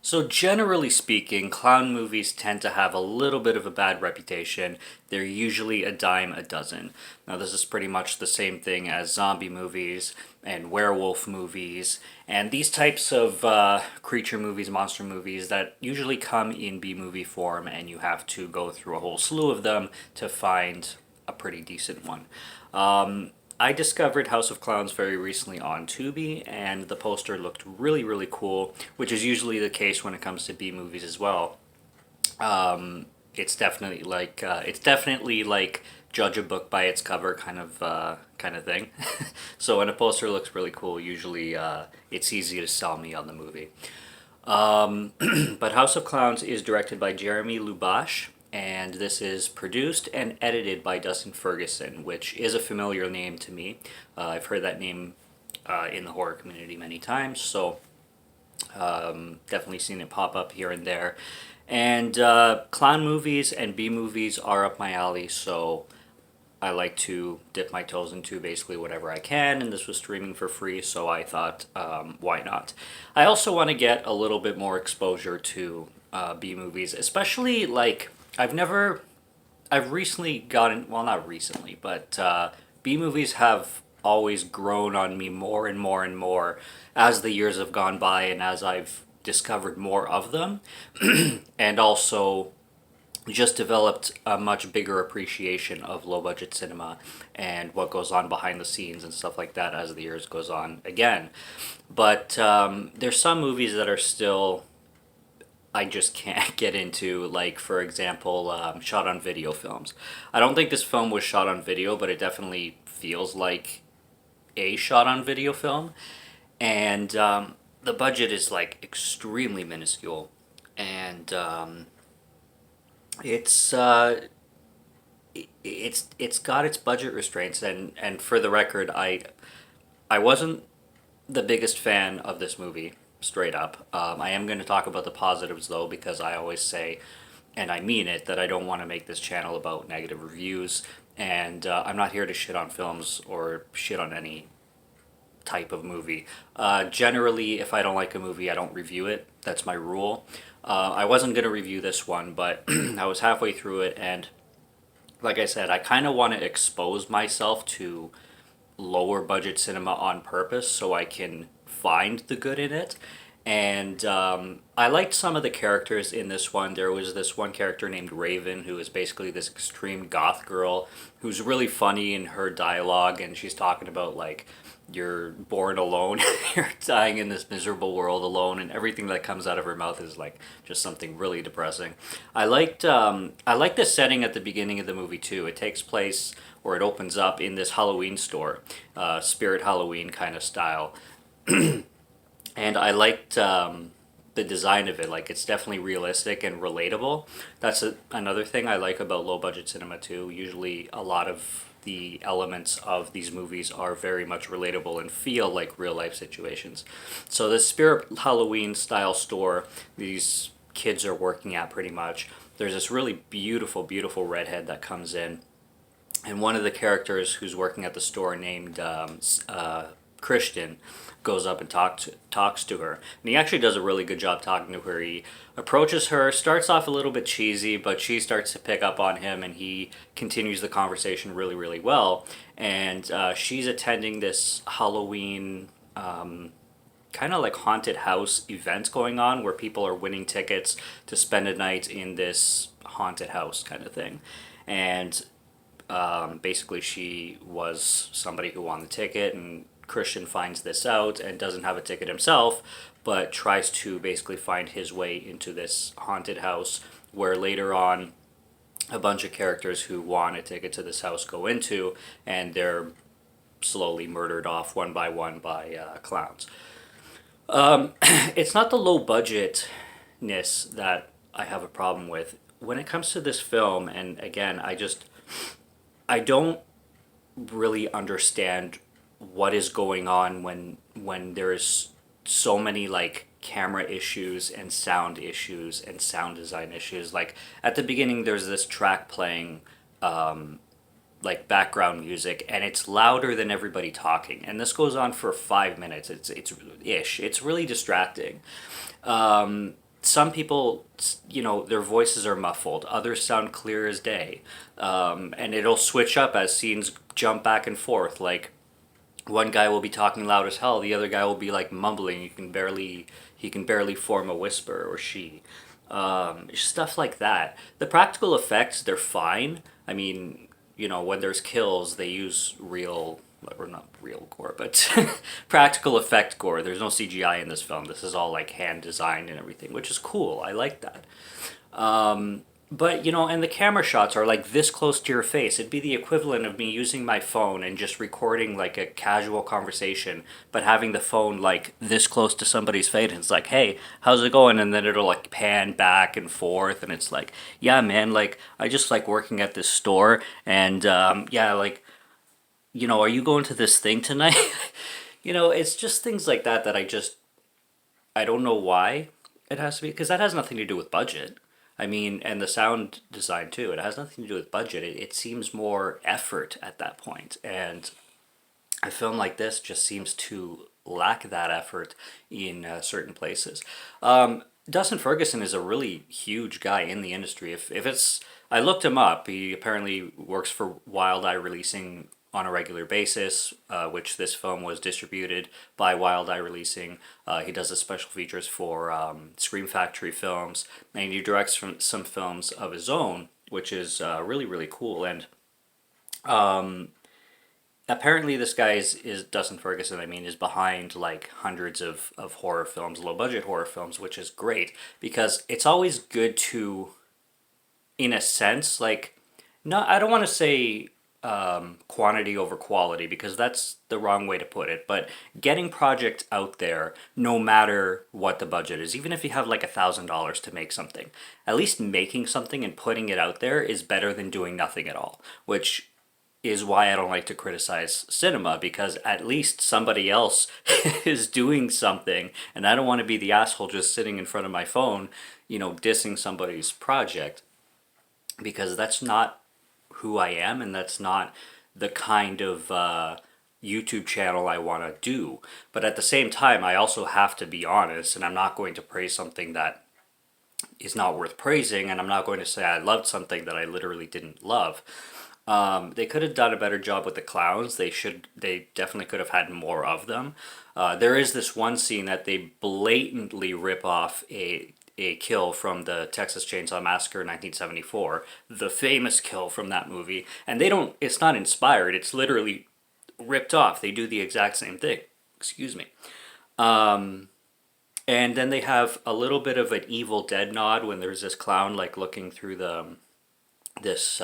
So, generally speaking, clown movies tend to have a little bit of a bad reputation. They're usually a dime a dozen. Now, this is pretty much the same thing as zombie movies and werewolf movies, and these types of creature movies, monster movies that usually come in B movie form, and you have to go through a whole slew of them to find a pretty decent one. I discovered House of Clowns very recently on Tubi, and the poster looked really, really cool, which is usually the case when it comes to B movies as well. It's definitely like judge a book by its cover kind of thing. So when a poster looks really cool, usually it's easy to sell me on the movie. But House of Clowns is directed by Jeremy Lubash, and this is produced and edited by Dustin Ferguson, which is a familiar name to me. I've heard that name in the horror community many times, so definitely seen it pop up here and there. And clown movies and B movies are up my alley, so I like to dip my toes into basically whatever I can, and this was streaming for free, so I thought, why not? I also want to get a little bit more exposure to B movies, especially like I've recently gotten, well, not recently, but B movies have always grown on me more and more and more as the years have gone by and as I've discovered more of them, and also just developed a much bigger appreciation of low budget cinema and what goes on behind the scenes and stuff like that as the years goes on again. But there's some movies that are still I just can't get into, like for example, shot on video films. I don't think this film was shot on video, but it definitely feels like a shot on video film, and the budget is like extremely minuscule, and it's it's got its budget restraints, and for the record, I wasn't the biggest fan of this movie, straight up. I am going to talk about the positives though, because I always say, and I mean it, that I don't want to make this channel about negative reviews, and I'm not here to shit on films or shit on any type of movie. Generally, if I don't like a movie, I don't review it. That's my rule. I wasn't going to review this one, but I was halfway through it, and like I said, I kind of want to expose myself to lower budget cinema on purpose so I can find the good in it. And I liked some of the characters in this one. There was this one character named Raven, who is basically this extreme goth girl who's really funny in her dialogue, and she's talking about like you're born alone, you're dying in this miserable world alone, and everything that comes out of her mouth is like just something really depressing. I liked the setting at the beginning of the movie too. It takes place, or it opens up in this Halloween store, Spirit Halloween kind of style, and I liked the design of it. Like it's definitely realistic and relatable. That's another thing I like about low budget cinema too. Usually, a lot of the elements of these movies are very much relatable and feel like real life situations. So this Spirit Halloween style store, these kids are working at pretty much. There's this really beautiful, beautiful redhead that comes in, and one of the characters who's working at the store named Christian goes up and talks to her. And he actually does a really good job talking to her. He approaches her, starts off a little bit cheesy, but she starts to pick up on him, and he continues the conversation really, really well. And she's attending this Halloween kind of like haunted house event going on where people are winning tickets to spend a night in this haunted house kind of thing. And basically, she was somebody who won the ticket, and Christian finds this out and doesn't have a ticket himself, but tries to basically find his way into this haunted house, where later on a bunch of characters who want a ticket to this house go into, and they're slowly murdered off one by clowns. It's not the low budgetness that I have a problem with. When it comes to this film, and again, I don't really understand what is going on when there is so many like camera issues and sound design issues. Like at the beginning, there's this track playing, like background music, and it's louder than everybody talking, and this goes on for 5 minutes. It's really distracting. some people, their voices are muffled. Others sound clear as day, and it'll switch up as scenes jump back and forth. Like one guy will be talking loud as hell, the other guy will be like mumbling. He can barely form a whisper, or she. Stuff like that. The practical effects, they're fine. I mean, when there's kills, they use real, or not real gore, but practical effect gore. There's no CGI in this film. This is all like hand designed and everything, which is cool. I like that. But and the camera shots are like this close to your face. It'd be the equivalent of me using my phone and just recording like a casual conversation, but having the phone like this close to somebody's face. And it's like, hey, how's it going? And then it'll like pan back and forth, and it's like, yeah, man, like I just like working at this store, and yeah, like are you going to this thing tonight? It's just things like that that I don't know why it has to be, because that has nothing to do with budget. I mean, and the sound design too. It has nothing to do with budget. It seems more effort at that point. And a film like this just seems to lack that effort in certain places. Dustin Ferguson is a really huge guy in the industry. If it's, I looked him up. He apparently works for Wild Eye Releasing on a regular basis, which this film was distributed by Wild Eye Releasing. He does the special features for Scream Factory films, and he directs some films of his own, which is really, really cool. And apparently this guy is Dustin Ferguson, I mean, is behind like hundreds of horror films, low budget horror films, which is great because it's always good to, in a sense, like, not, I don't want to say quantity over quality because that's the wrong way to put it, but getting projects out there no matter what the budget is, even if you have like $1,000 to make something, at least making something and putting it out there is better than doing nothing at all, which is why I don't like to criticize cinema, because at least somebody else is doing something, and I don't want to be the asshole just sitting in front of my phone, dissing somebody's project, because that's not who I am, and that's not the kind of YouTube channel I want to do. But at the same time, I also have to be honest, and I'm not going to praise something that is not worth praising, and I'm not going to say I loved something that I literally didn't love. They could have done a better job with the clowns. They definitely could have had more of them. There is this one scene that they blatantly rip off a kill from the Texas Chainsaw Massacre 1974, the famous kill from that movie, and it's not inspired, it's literally ripped off. They do the exact same thing. Excuse me. And then they have a little bit of an Evil Dead nod when there's this clown like looking through this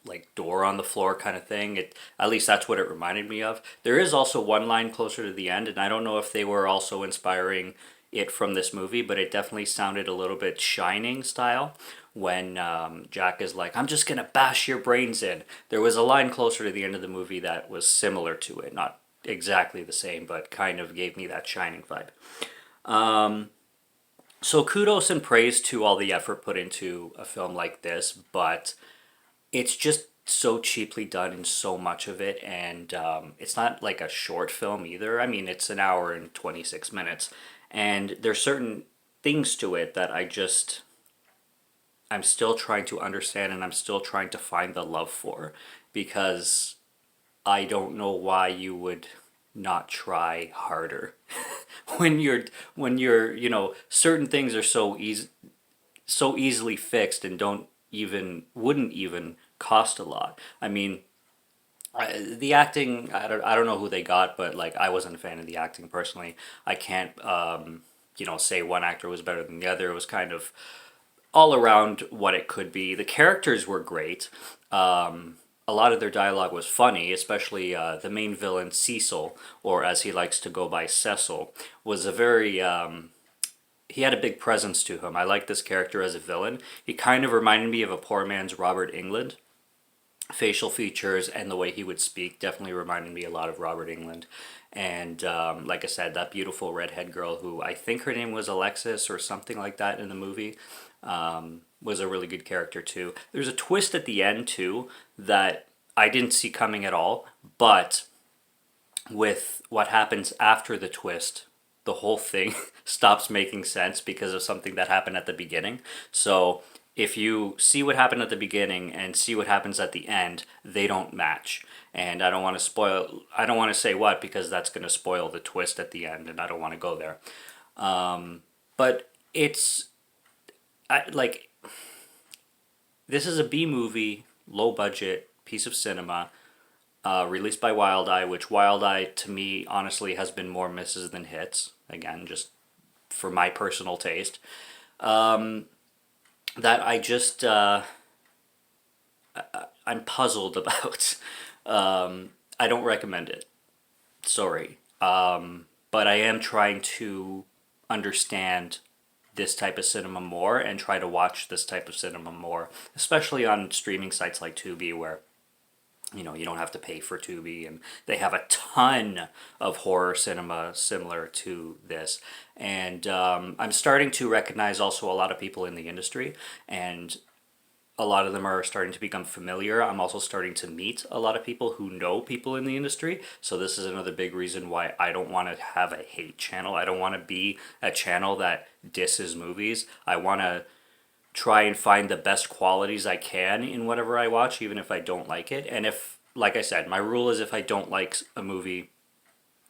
like door on the floor kind of thing. At least that's what it reminded me of. There is also one line closer to the end, and I don't know if they were also inspiring it from this movie, but it definitely sounded a little bit Shining style when Jack is like, I'm just gonna bash your brains in. There was a line closer to the end of the movie that was similar to it, not exactly the same, but kind of gave me that Shining vibe. So kudos and praise to all the effort put into a film like this, but it's just so cheaply done in so much of it, and it's not like a short film either. I mean, it's an hour and 26 minutes, and there's certain things to it that I'm still trying to understand, and I'm still trying to find the love for, because I don't know why you would not try harder when you're certain things are so easily fixed and wouldn't even cost a lot. I mean, the acting, I don't know who they got, but like I wasn't a fan of the acting personally. I can't say one actor was better than the other. It was kind of all around what it could be. The characters were great. A lot of their dialogue was funny, especially the main villain Cecil, or as he likes to go by Cecil, was a very he had a big presence to him. I like this character as a villain. He kind of reminded me of a poor man's Robert Englund. Facial features and the way he would speak definitely reminded me a lot of Robert Englund. And like I said, that beautiful redhead girl, who I think her name was Alexis or something like that in the movie, was a really good character too. There's a twist at the end too that I didn't see coming at all, but with what happens after the twist, the whole thing stops making sense because of something that happened at the beginning. So if you see what happened at the beginning and see what happens at the end, they don't match. And I don't want to say what because that's going to spoil the twist at the end, and I don't want to go there. But it's like this is a B movie, low budget piece of cinema, released by Wild Eye, which Wild Eye to me honestly has been more misses than hits. Again, just for my personal taste. That I just I'm puzzled about. I don't recommend it. Sorry, but I am trying to understand this type of cinema more and try to watch this type of cinema more, especially on streaming sites like Tubi, where you don't have to pay for Tubi, and they have a ton of horror cinema similar to this. And I'm starting to recognize also a lot of people in the industry, and a lot of them are starting to become familiar. I'm also starting to meet a lot of people who know people in the industry. So this is another big reason why I don't want to have a hate channel. I don't want to be a channel that disses movies. I want to try and find the best qualities I can in whatever I watch, even if I don't like it. And if, like I said, my rule is if I don't like a movie,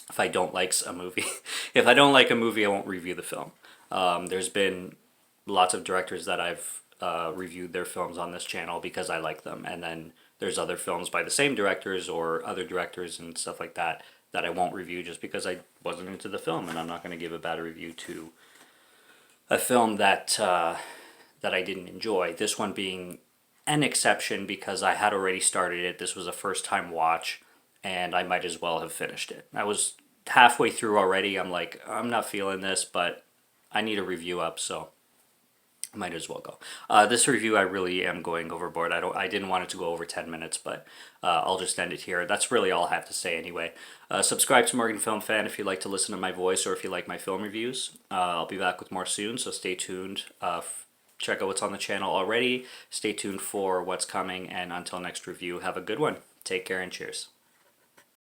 if I don't like a movie, if I don't like a movie, I won't review the film. There's been lots of directors that I've reviewed their films on this channel because I like them, and then there's other films by the same directors or other directors and stuff like that that I won't review just because I wasn't into the film, and I'm not going to give a bad review to a film that that I didn't enjoy. This one being an exception because I had already started it. This was a first time watch, and I might as well have finished it. I was halfway through already. I'm like, I'm not feeling this, but I need a review up, so I might as well go. This review, I really am going overboard. I didn't want it to go over 10 minutes, but I'll just end it here. That's really all I have to say anyway. Subscribe to Morgan Film Fan if you like to listen to my voice or if you like my film reviews. I'll be back with more soon, so stay tuned. Check out what's on the channel already. Stay tuned for what's coming, and until next review, have a good one. Take care and cheers.